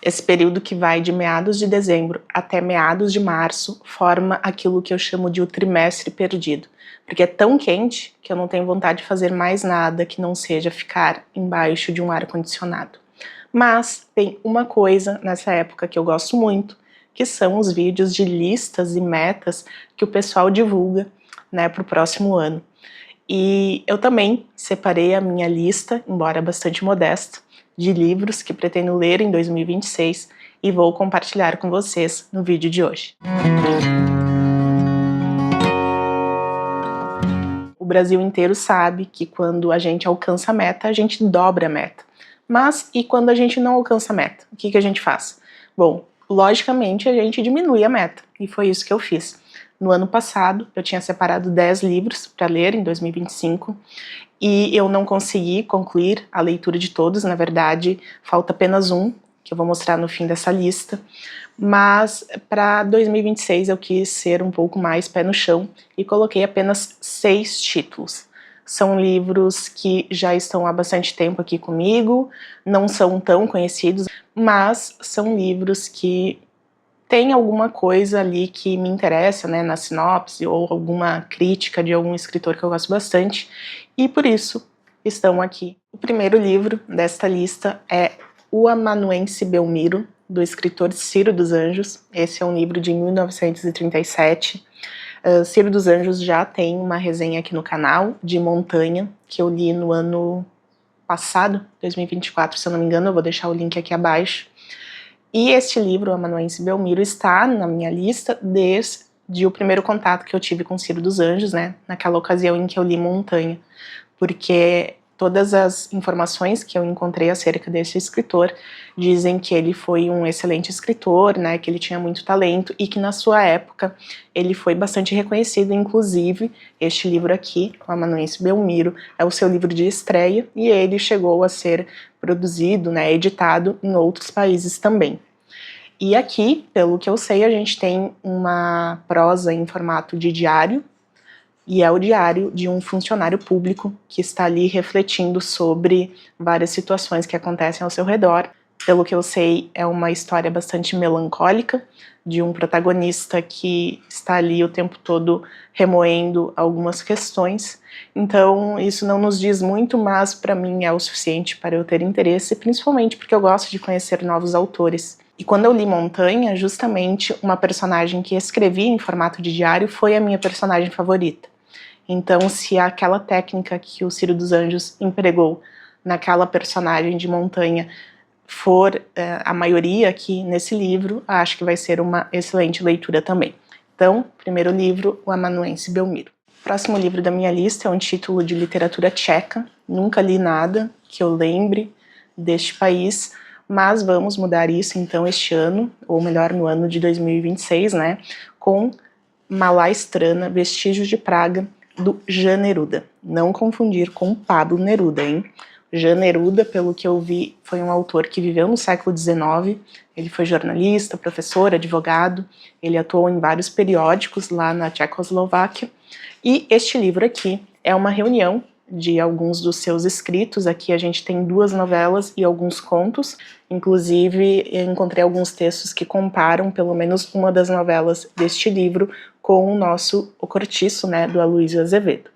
Esse período que vai de meados de dezembro até meados de março forma aquilo que eu chamo de o trimestre perdido, porque é tão quente que eu não tenho vontade de fazer mais nada que não seja ficar embaixo de um ar-condicionado. Mas tem uma coisa nessa época que eu gosto muito, que são os vídeos de listas e metas que o pessoal divulga, né, para o próximo ano. E eu também separei a minha lista, embora bastante modesta, de livros que pretendo ler em 2026 e vou compartilhar com vocês no vídeo de hoje. O Brasil inteiro sabe que quando a gente alcança a meta, a gente dobra a meta. Mas e quando a gente não alcança a meta? O que a gente faz? Bom, logicamente a gente diminui a meta, e foi isso que eu fiz. No ano passado, eu tinha separado 10 livros para ler em 2025, e eu não consegui concluir a leitura de todos, na verdade, falta apenas um, que eu vou mostrar no fim dessa lista, mas para 2026 eu quis ser um pouco mais pé no chão e coloquei apenas 6 títulos. São livros que já estão há bastante tempo aqui comigo, não são tão conhecidos, mas são livros que tem alguma coisa ali que me interessa, né, na sinopse, ou alguma crítica de algum escritor que eu gosto bastante, e por isso estão aqui. O primeiro livro desta lista é O Amanuense Belmiro, do escritor Ciro dos Anjos. Esse é um livro de 1937. Ciro dos Anjos já tem uma resenha aqui no canal, de Montanha, que eu li no ano passado, 2024, se eu não me engano, eu vou deixar o link aqui abaixo. E este livro, O Amanuense Belmiro, está na minha lista desde o primeiro contato que eu tive com Ciro dos Anjos, né, naquela ocasião em que eu li Montanha, porque todas as informações que eu encontrei acerca desse escritor dizem que ele foi um excelente escritor, né, que ele tinha muito talento e que na sua época ele foi bastante reconhecido, inclusive este livro aqui, O Amanuense Belmiro, é o seu livro de estreia e ele chegou a ser produzido, né, editado em outros países também. E aqui, pelo que eu sei, a gente tem uma prosa em formato de diário, e é o diário de um funcionário público que está ali refletindo sobre várias situações que acontecem ao seu redor. Pelo que eu sei, é uma história bastante melancólica, de um protagonista que está ali o tempo todo remoendo algumas questões. Então, isso não nos diz muito, mas para mim é o suficiente para eu ter interesse, principalmente porque eu gosto de conhecer novos autores. E quando eu li Montanha, justamente uma personagem que escrevi em formato de diário foi a minha personagem favorita. Então, se aquela técnica que o Ciro dos Anjos empregou naquela personagem de Montanha for a maioria aqui nesse livro, acho que vai ser uma excelente leitura também. Então, primeiro livro, O Amanuense Belmiro. O próximo livro da minha lista é um título de literatura tcheca. Nunca li nada que eu lembre deste país, mas vamos mudar isso então este ano, ou melhor, no ano de 2026, né, com Malá Strana, Vestígios de Praga, do Jan Neruda. Não confundir com Pablo Neruda, hein? Jan Neruda, pelo que eu vi, foi um autor que viveu no século XIX, ele foi jornalista, professor, advogado, ele atuou em vários periódicos lá na Tchecoslováquia, e este livro aqui é uma reunião de alguns dos seus escritos. Aqui a gente tem 2 novelas e alguns contos, inclusive eu encontrei alguns textos que comparam pelo menos uma das novelas deste livro com o nosso O Cortiço, né, do Aloysio Azevedo.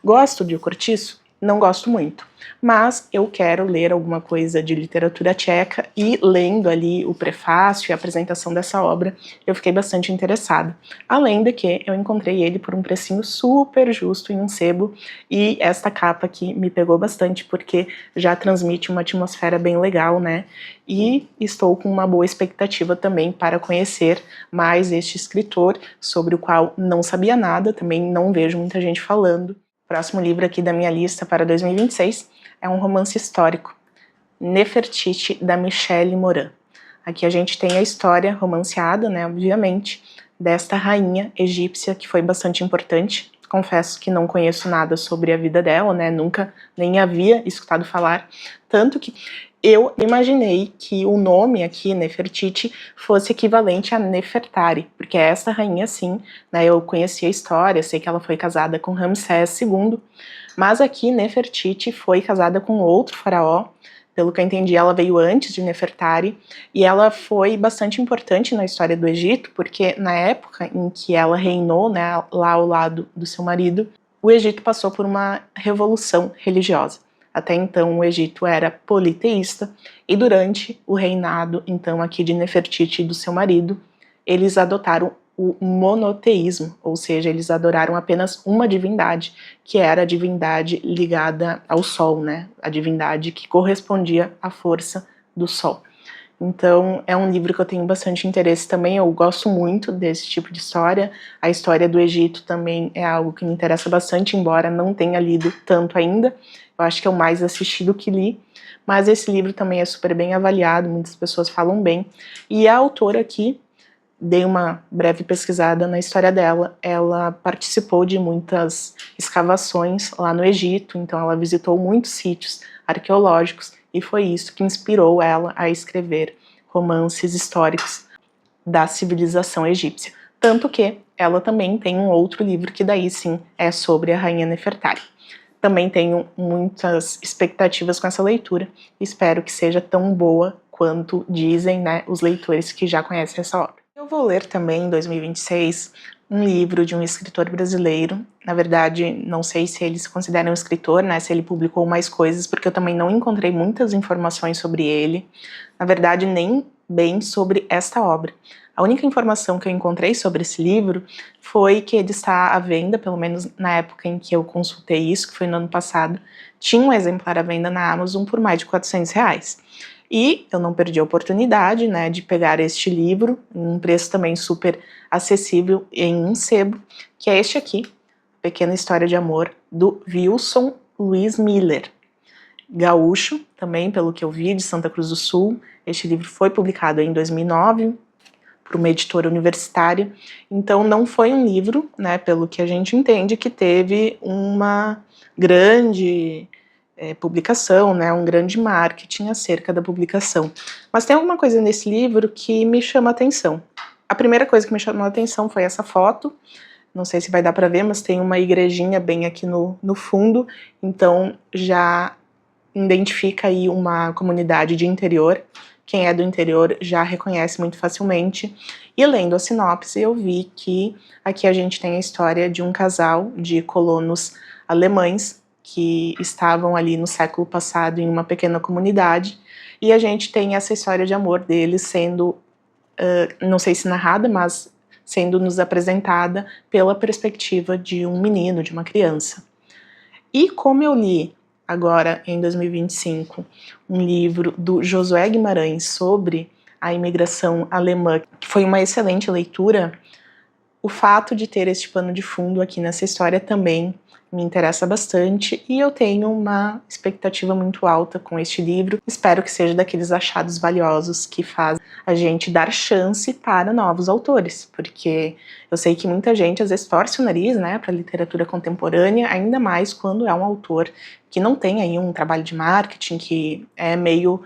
Gosto de O Cortiço? Não gosto muito, mas eu quero ler alguma coisa de literatura tcheca e lendo ali o prefácio e a apresentação dessa obra, eu fiquei bastante interessada. Além de que eu encontrei ele por um precinho super justo em um sebo, e esta capa aqui me pegou bastante porque já transmite uma atmosfera bem legal, né? E estou com uma boa expectativa também para conhecer mais este escritor, sobre o qual não sabia nada, também não vejo muita gente falando. O próximo livro aqui da minha lista para 2026 é um romance histórico, Nefertiti, da Michelle Moran. Aqui a gente tem a história romanceada, né, obviamente, desta rainha egípcia que foi bastante importante. Confesso que não conheço nada sobre a vida dela, né, nunca nem havia escutado falar, tanto que eu imaginei que o nome aqui, Nefertiti, fosse equivalente a Nefertari, porque essa rainha, sim, né, eu conheci a história, sei que ela foi casada com Ramsés II, mas aqui Nefertiti foi casada com outro faraó, Pelo que eu entendi, ela veio antes de Nefertari, e ela foi bastante importante na história do Egito, porque na época em que ela reinou, né, lá ao lado do seu marido, o Egito passou por uma revolução religiosa. Até então o Egito era politeísta, e durante o reinado, então, aqui de Nefertiti e do seu marido, eles adotaram o monoteísmo, ou seja, eles adoraram apenas uma divindade, que era a divindade ligada ao Sol, né? A divindade que correspondia à força do Sol. Então, é um livro que eu tenho bastante interesse também, eu gosto muito desse tipo de história. A história do Egito também é algo que me interessa bastante, embora não tenha lido tanto ainda. Eu acho que eu mais assisti do que li, mas esse livro também é super bem avaliado, muitas pessoas falam bem. E a autora aqui, dei uma breve pesquisada na história dela, ela participou de muitas escavações lá no Egito, então ela visitou muitos sítios arqueológicos e foi isso que inspirou ela a escrever romances históricos da civilização egípcia. Tanto que ela também tem um outro livro que daí sim é sobre a rainha Nefertari. Também tenho muitas expectativas com essa leitura, espero que seja tão boa quanto dizem, né, os leitores que já conhecem essa obra. Eu vou ler também em 2026 um livro de um escritor brasileiro. Na verdade, não sei se ele se considera um escritor, né, se ele publicou mais coisas, porque eu também não encontrei muitas informações sobre ele. Na verdade, nem bem sobre esta obra. A única informação que eu encontrei sobre esse livro foi que ele está à venda, pelo menos na época em que eu consultei isso, que foi no ano passado, tinha um exemplar à venda na Amazon por mais de R$400. E eu não perdi a oportunidade, né, de pegar este livro, em um preço também super acessível, em um sebo, que é este aqui, Pequena História de Amor, do Wilson Luiz Miller. Gaúcho, também, pelo que eu vi, de Santa Cruz do Sul. Este livro foi publicado em 2009, por uma editora universitária. Então não foi um livro, né, pelo que a gente entende, que teve uma grande publicação, né, um grande marketing acerca da publicação. Mas tem alguma coisa nesse livro que me chama a atenção. A primeira coisa que me chamou a atenção foi essa foto, não sei se vai dar para ver, mas tem uma igrejinha bem aqui no fundo, então já identifica aí uma comunidade de interior. Quem é do interior já reconhece muito facilmente. E lendo a sinopse, eu vi que aqui a gente tem a história de um casal de colonos alemães que estavam ali no século passado em uma pequena comunidade, e a gente tem essa história de amor deles sendo, não sei se narrada, mas sendo nos apresentada pela perspectiva de um menino, de uma criança. E como eu li agora em 2025 um livro do Josué Guimarães sobre a imigração alemã, que foi uma excelente leitura, o fato de ter este pano de fundo aqui nessa história também me interessa bastante e eu tenho uma expectativa muito alta com este livro. Espero que seja daqueles achados valiosos que fazem a gente dar chance para novos autores, porque eu sei que muita gente às vezes torce o nariz, né, para a literatura contemporânea, ainda mais quando é um autor que não tem aí um trabalho de marketing, que é meio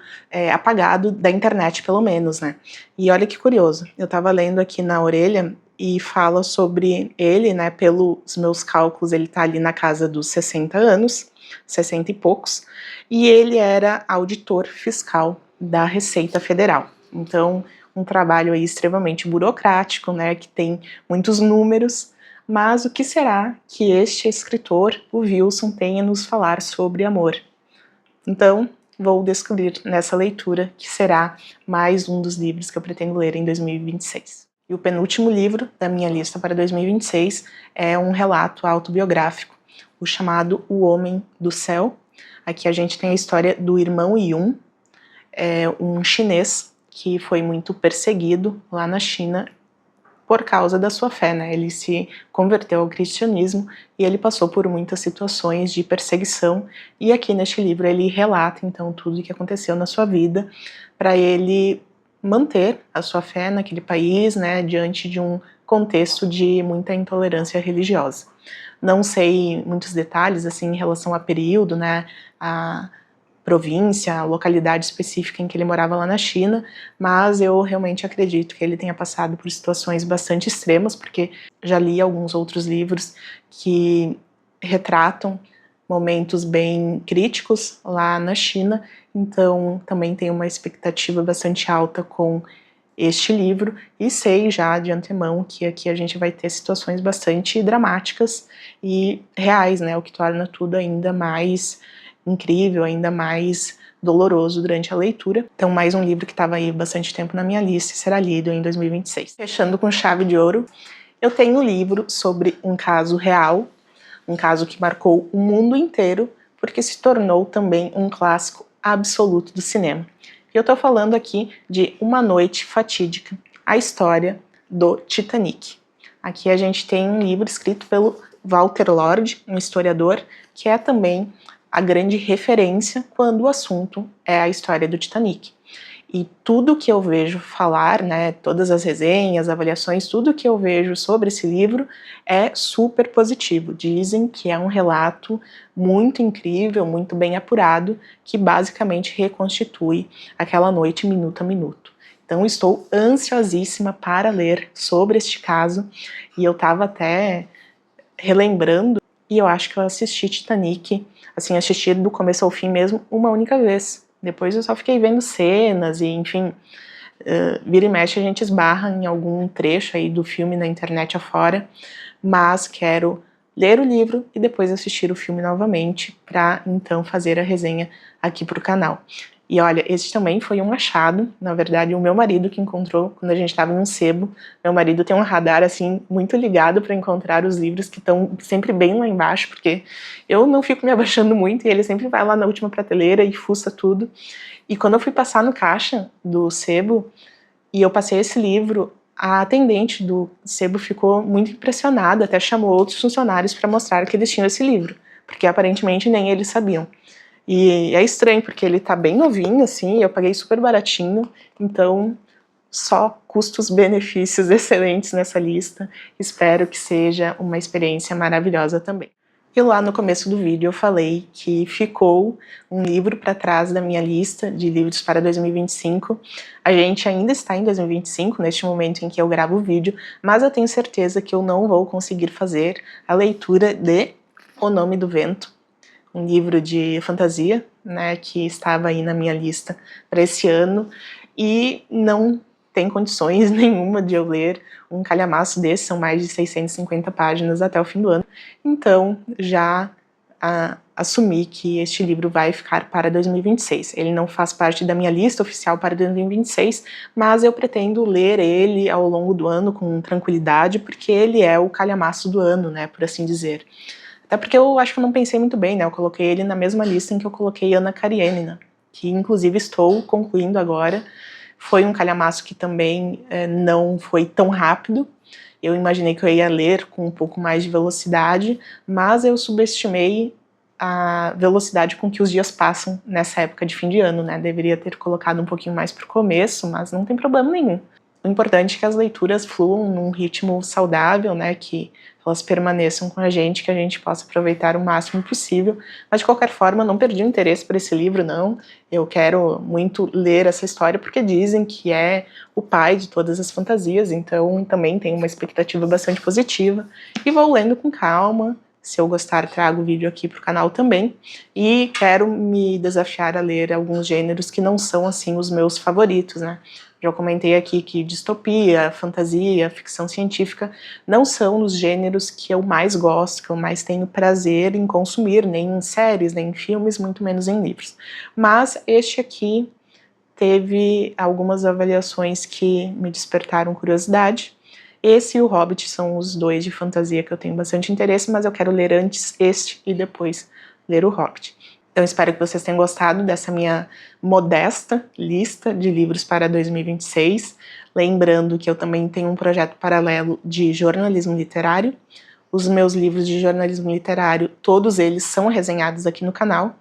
apagado da internet, pelo menos, né. E olha que curioso, eu estava lendo aqui na orelha e fala sobre ele, né, pelos meus cálculos, ele tá ali na casa dos 60 anos, 60 e poucos, e ele era auditor fiscal da Receita Federal. Então, um trabalho aí extremamente burocrático, né, que tem muitos números, mas o que será que este escritor, o Wilson, tem a nos falar sobre amor? Então, vou descobrir nessa leitura, que será mais um dos livros que eu pretendo ler em 2026. E o penúltimo livro da minha lista para 2026 é um relato autobiográfico, o chamado O Homem do Céu. Aqui a gente tem a história do irmão Yun, um chinês que foi muito perseguido lá na China por causa da sua fé, né? Ele se converteu ao cristianismo e ele passou por muitas situações de perseguição, e aqui neste livro ele relata então tudo o que aconteceu na sua vida para ele manter a sua fé naquele país, né, diante de um contexto de muita intolerância religiosa. Não sei muitos detalhes assim em relação ao período, né, a província, a localidade específica em que ele morava lá na China, mas eu realmente acredito que ele tenha passado por situações bastante extremas, porque já li alguns outros livros que retratam momentos bem críticos lá na China, então também tenho uma expectativa bastante alta com este livro, e sei já de antemão que aqui a gente vai ter situações bastante dramáticas e reais, né, o que torna tudo ainda mais incrível, ainda mais doloroso durante a leitura. Então, mais um livro que estava aí bastante tempo na minha lista e será lido em 2026. Fechando com chave de ouro, eu tenho um livro sobre um caso real, um caso que marcou o mundo inteiro, porque se tornou também um clássico absoluto do cinema. E eu tô falando aqui de Uma Noite Fatídica, a história do Titanic. Aqui a gente tem um livro escrito pelo Walter Lord, um historiador, que é também a grande referência quando o assunto é a história do Titanic. E tudo que eu vejo falar, né, todas as resenhas, avaliações, tudo que eu vejo sobre esse livro é super positivo. Dizem que é um relato muito incrível, muito bem apurado, que basicamente reconstitui aquela noite minuto a minuto. Então estou ansiosíssima para ler sobre este caso, e eu estava até relembrando, e eu acho que eu assisti Titanic, assim, assisti do começo ao fim mesmo, uma única vez. Depois eu só fiquei vendo cenas e, enfim, vira e mexe a gente esbarra em algum trecho aí do filme na internet afora, mas quero ler o livro e depois assistir o filme novamente para então fazer a resenha aqui para o canal. E olha, esse também foi um achado, na verdade o meu marido que encontrou quando a gente estava em um sebo. Meu marido tem um radar assim muito ligado para encontrar os livros que estão sempre bem lá embaixo, porque eu não fico me abaixando muito e ele sempre vai lá na última prateleira e fuça tudo. E quando eu fui passar no caixa do sebo e eu passei esse livro, a atendente do sebo ficou muito impressionada, até chamou outros funcionários para mostrar que eles tinham esse livro, porque aparentemente nem eles sabiam. E é estranho, porque ele tá bem novinho, assim, eu paguei super baratinho, então só custos-benefícios excelentes nessa lista. Espero que seja uma experiência maravilhosa também. E lá no começo do vídeo eu falei que ficou um livro para trás da minha lista de livros para 2025. A gente ainda está em 2025, neste momento em que eu gravo o vídeo, mas eu tenho certeza que eu não vou conseguir fazer a leitura de O Nome do Vento, um livro de fantasia, né, que estava aí na minha lista para esse ano, e não tem condições nenhuma de eu ler um calhamaço desse, são mais de 650 páginas até o fim do ano, então já assumi que este livro vai ficar para 2026. Ele não faz parte da minha lista oficial para 2026, mas eu pretendo ler ele ao longo do ano com tranquilidade, porque ele é o calhamaço do ano, né, por assim dizer. Até porque eu acho que eu não pensei muito bem, né? Eu coloquei ele na mesma lista em que eu coloquei Anna Karenina, que inclusive estou concluindo agora. Foi um calhamaço que também não foi tão rápido. Eu imaginei que eu ia ler com um pouco mais de velocidade, mas eu subestimei a velocidade com que os dias passam nessa época de fim de ano, né? Deveria ter colocado um pouquinho mais pro começo, mas não tem problema nenhum. O importante é que as leituras fluam num ritmo saudável, né? Que elas permaneçam com a gente, que a gente possa aproveitar o máximo possível. Mas, de qualquer forma, não perdi o interesse por esse livro, não. Eu quero muito ler essa história, porque dizem que é o pai de todas as fantasias, então também tenho uma expectativa bastante positiva. E vou lendo com calma. Se eu gostar, trago o vídeo aqui para o canal também. E quero me desafiar a ler alguns gêneros que não são, assim, os meus favoritos, né? Já comentei aqui que distopia, fantasia, ficção científica não são os gêneros que eu mais gosto, que eu mais tenho prazer em consumir, nem em séries, nem em filmes, muito menos em livros. Mas este aqui teve algumas avaliações que me despertaram curiosidade. Esse e o Hobbit são os dois de fantasia que eu tenho bastante interesse, mas eu quero ler antes este e depois ler o Hobbit. Então espero que vocês tenham gostado dessa minha modesta lista de livros para 2026. Lembrando que eu também tenho um projeto paralelo de jornalismo literário. Os meus livros de jornalismo literário, todos eles são resenhados aqui no canal.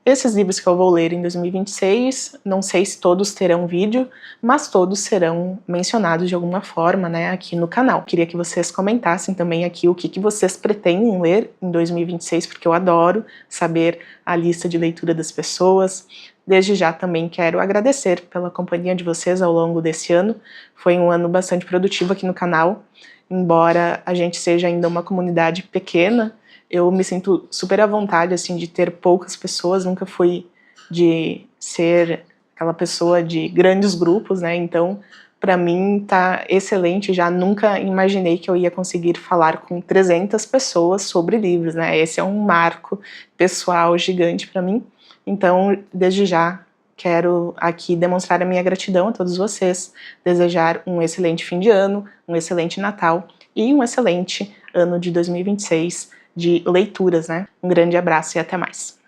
Esses livros que eu vou ler em 2026, não sei se todos terão vídeo, mas todos serão mencionados de alguma forma, né, aqui no canal. Queria que vocês comentassem também aqui o que vocês pretendem ler em 2026, porque eu adoro saber a lista de leitura das pessoas. Desde já também quero agradecer pela companhia de vocês ao longo desse ano. Foi um ano bastante produtivo aqui no canal, embora a gente seja ainda uma comunidade pequena. eu me sinto super à vontade, assim, de ter poucas pessoas, nunca fui de ser aquela pessoa de grandes grupos, né, então para mim tá excelente, já nunca imaginei que eu ia conseguir falar com 300 pessoas sobre livros, né, esse é um marco pessoal gigante para mim, então desde já quero aqui demonstrar a minha gratidão a todos vocês, desejar um excelente fim de ano, um excelente Natal e um excelente ano de 2026 de leituras, né? Um grande abraço e até mais.